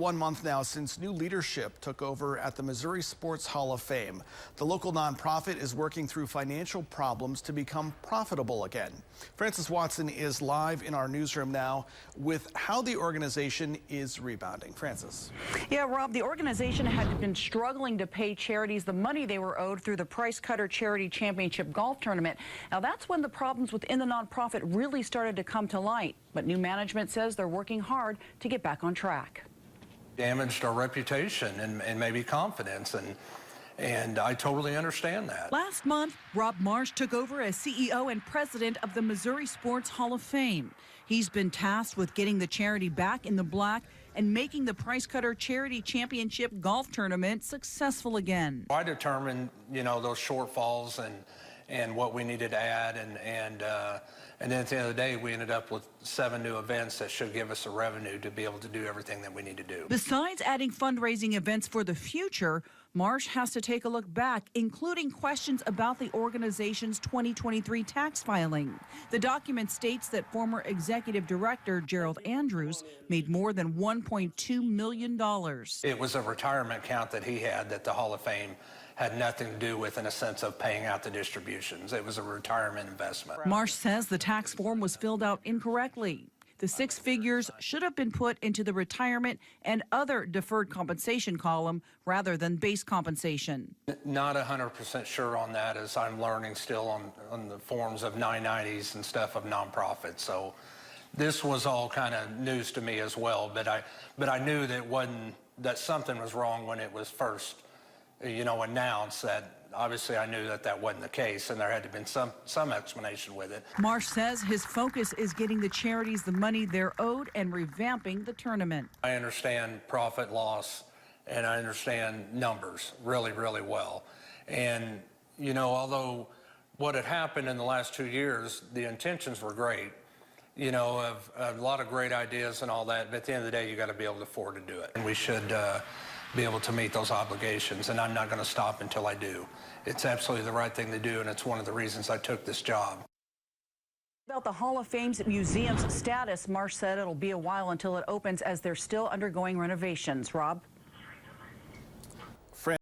1 month now since new leadership took over at the Missouri Sports Hall of Fame. The local nonprofit is working through financial problems to become profitable again. Francis Watson is live in our newsroom now with how the organization is rebounding. Francis. Yeah, Rob, the organization had been struggling to pay charities the money they were owed through the Price Cutter Charity Championship Golf Tournament. Now, that's when the problems within the nonprofit really started to come to light. But new management says they're working hard to get back on track. Damaged our reputation and maybe confidence, and I totally understand that. Last month, Rob Marsh took over as CEO and president of the Missouri Sports Hall of Fame. He's been tasked with getting the charity back in the black and making the Price Cutter Charity Championship Golf Tournament successful again. I determined, those shortfalls and what we needed to add, and then at the end of the day, we ended up with 7 new events that should give us a revenue to be able to do everything that we need to do. Besides adding fundraising events for the future, Marsh has to take a look back, including questions about the organization's 2023 tax filing. The document states that former executive director Gerald Andrews made more than $1.2 million. It was a retirement account that he had that the Hall of Fame had nothing to do with in a sense of paying out the distributions. It was a retirement investment. Marsh says the tax form was filled out incorrectly. The 6 figures should have been put into the retirement and other deferred compensation column rather than base compensation. Not 100% sure on that, as I'm learning still on the forms of 990s and stuff of nonprofits. So this was all kind of news to me as well, but I knew that something was wrong when it was first announced. That obviously I knew that wasn't the case, and there had to have been some explanation with it. Marsh says his focus is getting the charities the money they're owed and revamping the tournament. I understand profit loss, and I understand numbers really, really well. And, although what had happened in the last 2 years, the intentions were great, of a lot of great ideas and all that, but at the end of the day, you got to be able to afford to do it. And we should be able to meet those obligations, and I'm not going to stop until I do. It's absolutely the right thing to do, and it's one of the reasons I took this job. About the Hall of Fame's museum's status, Marsh said it'll be a while until it opens as they're still undergoing renovations. Rob?